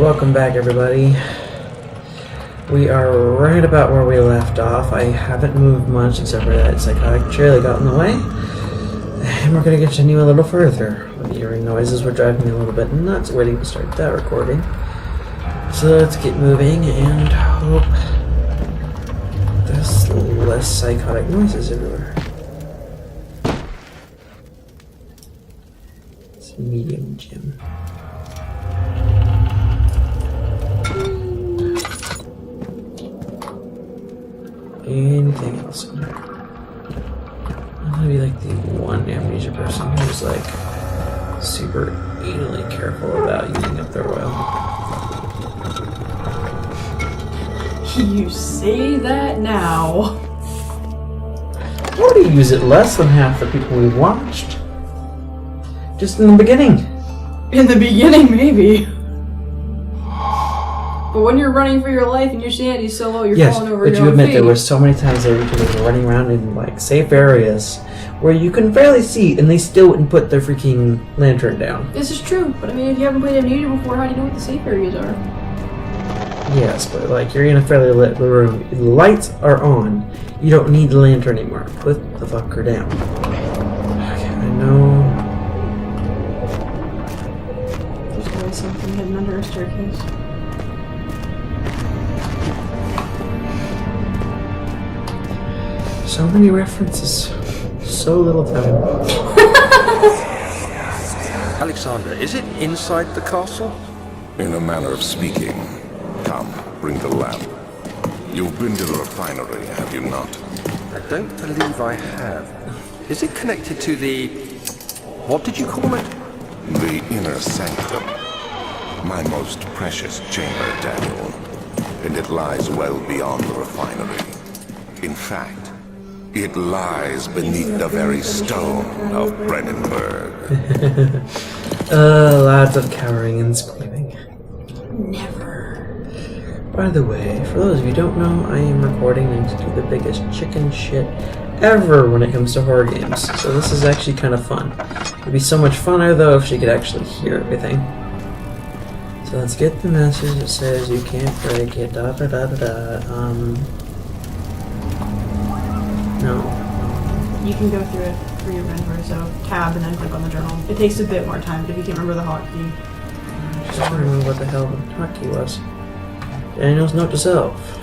welcome back everybody. We are right about where we left off. I haven't moved much except for that psychotic chair that got in the way. And we're going to continue a little further. The earring noises were driving me a little bit nuts waiting to start that recording. So let's get moving and hope there's less psychotic noises everywhere. It's medium gym. Anything else in there? I'm gonna be like the one amnesia person who's like super anally careful about using up their oil. You say that now. I already use it less than half the people we've watched. Just in the beginning. In the beginning, maybe. But when you're running for your life and your sanity's so low, you're falling over your own feet. But you admit there were so many times that we were running around in like safe areas where you couldn't barely see, and they still wouldn't put their freaking lantern down. This is true, but I mean, if you haven't played Amnesia before, how do you know what the safe areas are? Yes, but like you're in a fairly lit room, the lights are on. You don't need the lantern anymore. Put the fucker down. Okay, I know. There's always something hidden under a staircase. So many references, so little time. Alexander, is it inside the castle? In a manner of speaking. Come, bring the lamp. You've been to the refinery, have you not? I don't believe I have. Is it connected to the... what did you call it? The inner sanctum. My most precious chamber, Daniel. And it lies well beyond the refinery. In fact, it lies beneath the very stone of Brennenburg. Lots of cowering and screaming. Never. By the way, for those of you who don't know, I am recording and to do the biggest chicken shit ever when it comes to horror games. So this is actually kind of fun. It'd be so much funner though if she could actually hear everything. So let's get the message that says you can't break it, da da da da da. No. You can go through it for your render, so tab and then click on the journal. It takes a bit more time, but if you can't remember the hotkey. Just trying to remember what the hell the hotkey was. Daniel's note to self.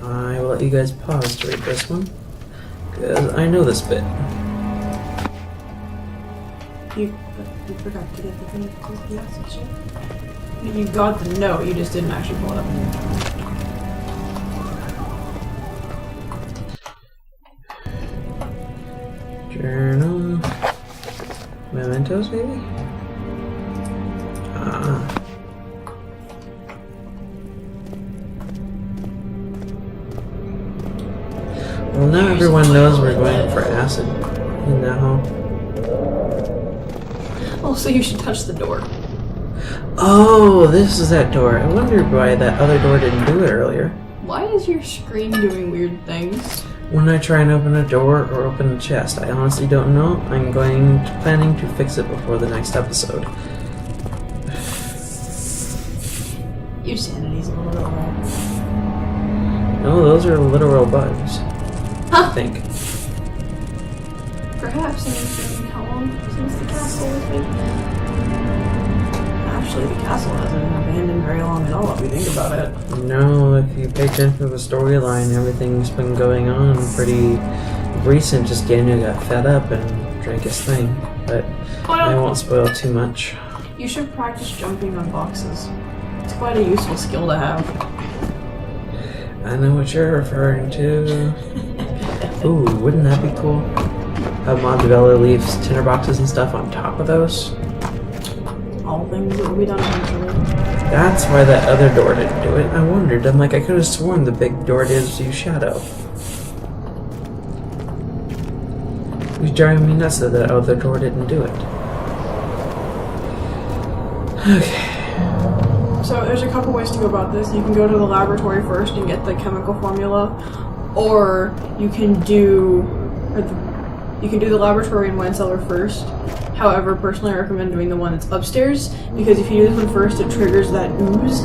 I will let you guys pause to read this one, because I know this bit. You forgot to get the thing to close the message. You got the note, you just didn't actually pull it up. Journal. Mementos, maybe? Well, now everyone knows we're going for acid in that home. Oh, so you should touch the door. Oh, this is that door. I wondered why that other door didn't do it earlier. Why is your screen doing weird things? When I try and open a door or open a chest, I honestly don't know. I'm planning to fix it before the next episode. Your sanity's a little bit low. No, those are literal bugs. I think. Perhaps. I mean, how long since the castle has been? Actually, the castle hasn't been abandoned very long at all, if you think about it. No, if you pay attention to the storyline, everything's been going on pretty recent. Just Daniel got fed up and drank his thing. But I won't spoil too much. You should practice jumping on boxes. It's quite a useful skill to have. I know what you're referring to. Ooh, wouldn't that be cool? Have Montebello leaves tinderboxes and stuff on top of those? All things that will be done eventually. That's why that other door didn't do it. I wondered. I'm like, I could have sworn the big door did use shadow. It was driving me nuts that that other door didn't do it. Okay. So there's a couple ways to go about this. You can go to the laboratory first and get the chemical formula, or you can do the laboratory in wine cellar first, However, personally, I recommend doing the one that's upstairs because if you do this one first, it triggers that ooze.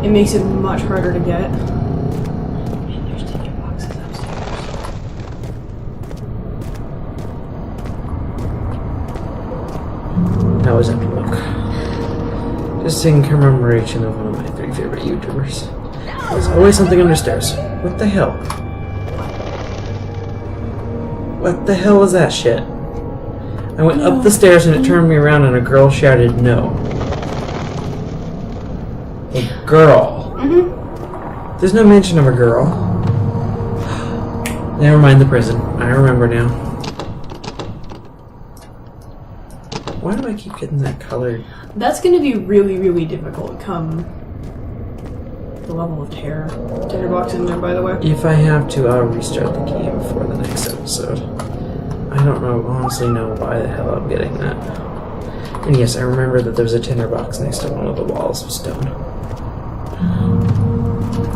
It makes it much harder to get. And there's tinder boxes upstairs. I always have to look. Just in commemoration of one of my 3 favorite YouTubers. There's always something under stairs. What the hell? What the hell is that shit? I went up the stairs and it turned me around and a girl shouted no. A girl. There's no mention of a girl. Never mind the prison. I remember now. Why do I keep getting that color? That's going to be really, really difficult come the level of terror. Tinderbox in there, by the way. If I have to, I'll restart the game for the next episode. I don't know, honestly know why the hell I'm getting that. And yes, I remember that there's a tinderbox next to one of the walls of stone.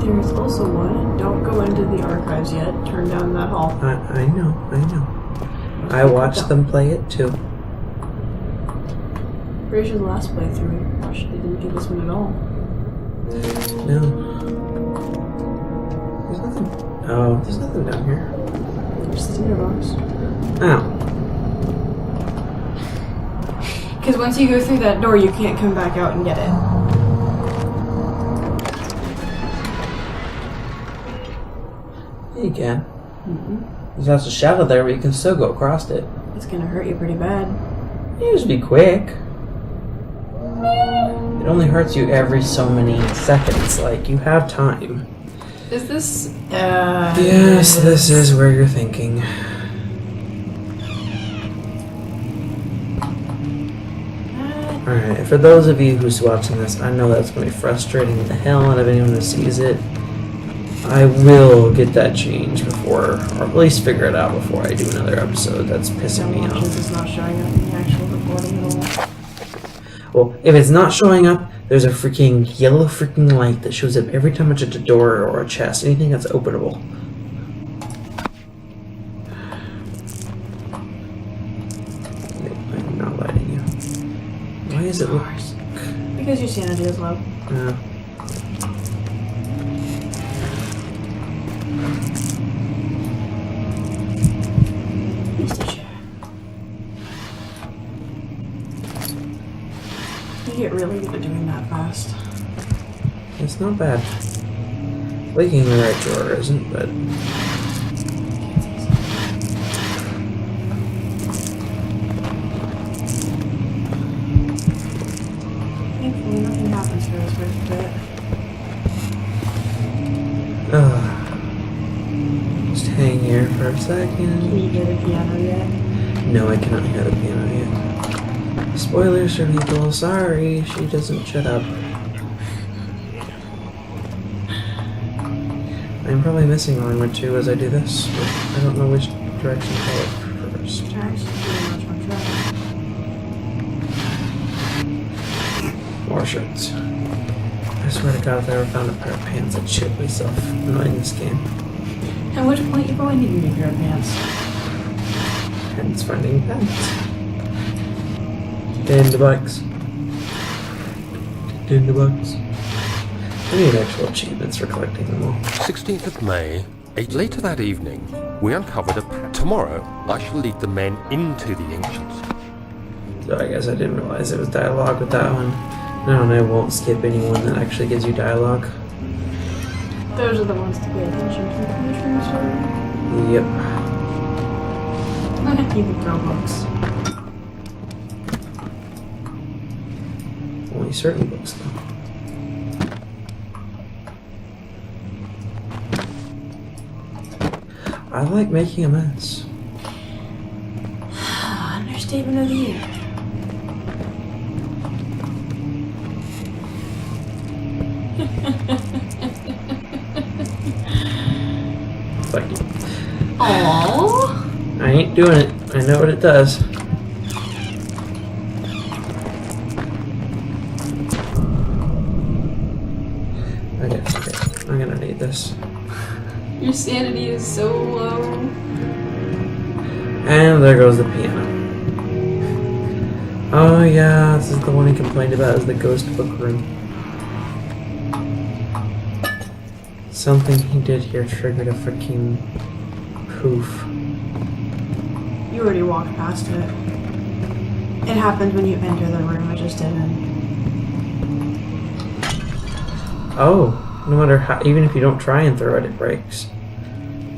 There's also one. Don't go into the archives yet. Turn down that hall. I know. I watched them play it too. Pretty sure the last playthrough, they didn't do this one at all. No. There's nothing. Oh, there's nothing down here. There's the tinderbox. Oh. Because once you go through that door, you can't come back out and get it. Yeah, you can. There's also a shadow there, but you can still go across it. It's gonna hurt you pretty bad. You just be quick. It only hurts you every so many seconds. Like, you have time. Is this? Yes, this is where you're thinking. Alright, for those of you who's watching this, I know that's going to be frustrating the hell out of anyone who sees it. I will get that changed before, or at least figure it out before I do another episode. That's pissing me off. It's not showing up in the actual recording at all. Well, if it's not showing up, there's a freaking yellow freaking light that shows up every time I touch a door or a chest, anything that's openable. I'm not lighting you. Why is it look? Because your sanity is low. You get really good at doing that fast. It's not bad. Leaking the right drawer isn't, but Thankfully, nothing happens for this first bit. just hang here for a Can second. you hear the piano yet? No, I cannot hear the piano yet. Spoilers for people, sorry, she doesn't shut up. I'm probably missing a line or two as I do this, but I don't know which direction to go first. Actually, pretty much on track. More shirts. I swear to God, if I ever found a pair of pants, I'd shit myself annoying this game. At which point, you probably need a new pair of pants. Hence finding pants. In the box. In the box. I need actual achievements for collecting them all. 16th of May, later that evening, we uncovered a Tomorrow, I shall lead the men into the Ancients. So I guess I didn't realize it was dialogue with that one. No, and I won't skip anyone that actually gives you dialogue. Those are the ones to pay attention to. Yep. You can throw books. Only certain books, though. I like making a mess. Understatement of the year. Fuck you. Aww. I ain't doing it. I know what it does. Okay. I'm gonna need this. Your sanity is so low. And there goes the piano. Oh yeah, this is the one he complained about, is the ghost book room. Something he did here triggered a freaking poof. You already walked past it. It happens when you enter the room, I just didn't. Oh, no matter how, even if you don't try and throw it, it breaks.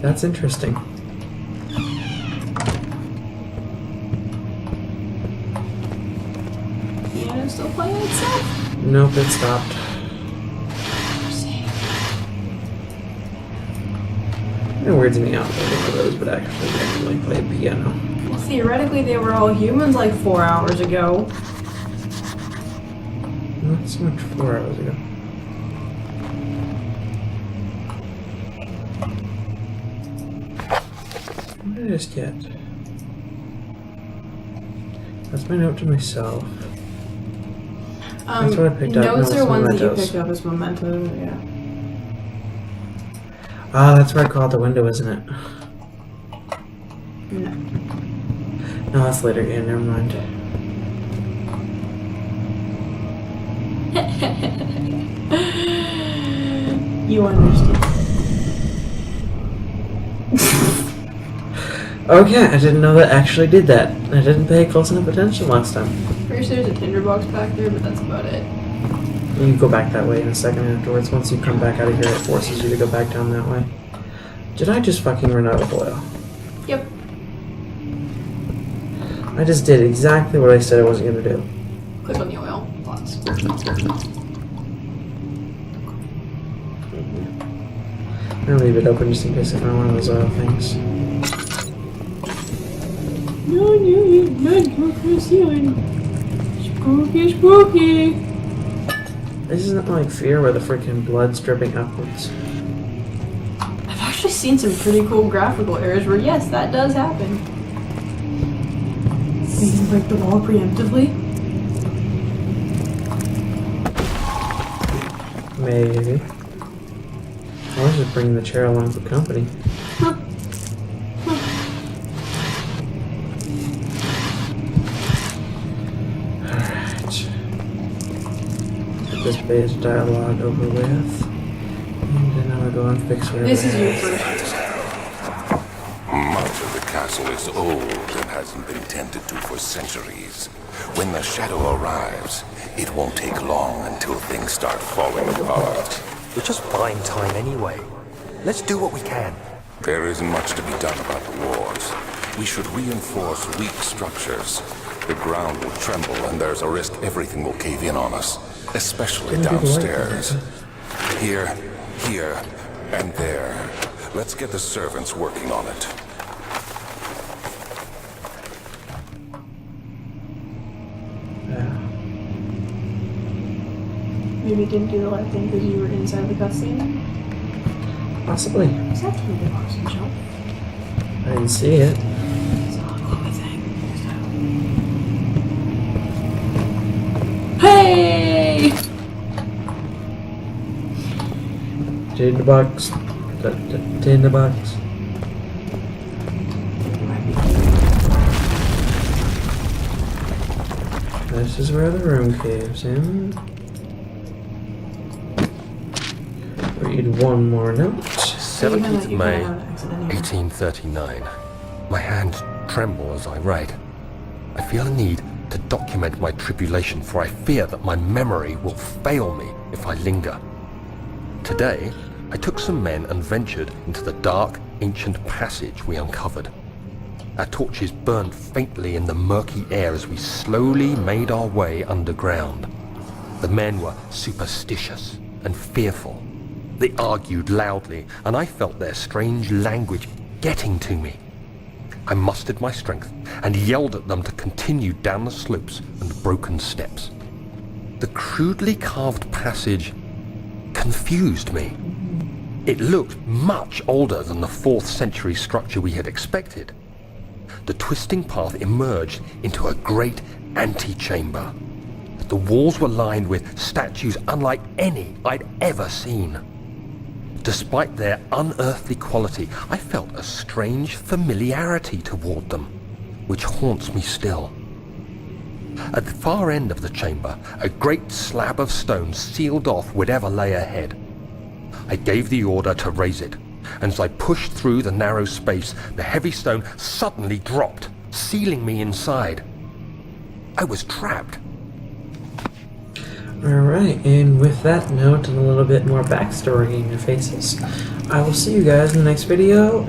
That's interesting. Piano still playing itself? Nope, it stopped. It weirds me out that one of those would actually randomly play a piano. Well, theoretically, they were all humans like 4 hours ago. Not so much 4 hours ago. What did I just get? That's my note to myself. That's what I picked up. Notes No, are it's ones that you mementos. picked up as mementos, yeah. Ah, that's where I call it the window, isn't it? No. No, that's later. Yeah, never mind. You understand. Okay, I didn't know that actually did that. I didn't pay close enough attention last time. Pretty sure there's a tinderbox back there, but that's about it. You can go back that way in a second afterwards. Once you come back out of here, it forces you to go back down that way. Did I just fucking run out of oil? Yep. I just did exactly what I said I wasn't going to do. Click on the oil. Pause. I'm going to leave it open just in case I find one of those oil things. No, you're not going for the ceiling. Spooky, spooky. This isn't like Fear where the freaking blood's dripping upwards. I've actually seen some pretty cool graphical errors where, yes, that does happen. So you can break the wall preemptively? Maybe. I was just bringing the chair along for company. Huh. Alright. Get this base dialogue over with. And then I'm gonna go and fix whatever. This is your first. Much of the castle is old and hasn't been tended to for centuries. When the shadow arrives, it won't take long until things start falling apart. We're just buying time anyway. Let's do what we can. There isn't much to be done about the walls. We should reinforce weak structures. The ground will tremble and there's a risk everything will cave in on us, especially downstairs. Here, and there. Let's get the servants working on it. Yeah. Maybe you didn't do the right thing because you were inside the cutscene? Possibly. Is that tinderbox and jump? I didn't see it. It's all a global thing. Hey! Tinderbox. Tinderbox. This is where the room caves in. Read one more note. 17th of May, 1839. My hands tremble as I write. I feel a need to document my tribulation, for I fear that my memory will fail me if I linger. Today, I took some men and ventured into the dark, ancient passage we uncovered. Our torches burned faintly in the murky air as we slowly made our way underground. The men were superstitious and fearful. They argued loudly, and I felt their strange language getting to me. I mustered my strength and yelled at them to continue down the slopes and broken steps. The crudely carved passage confused me. It looked much older than the 4th century structure we had expected. The twisting path emerged into a great antechamber. The walls were lined with statues unlike any I'd ever seen. Despite their unearthly quality, I felt a strange familiarity toward them, which haunts me still. At the far end of the chamber, a great slab of stone sealed off whatever lay ahead. I gave the order to raise it, and as I pushed through the narrow space, the heavy stone suddenly dropped, sealing me inside. I was trapped. Alright, and with that note and a little bit more backstory in your faces, I will see you guys in the next video.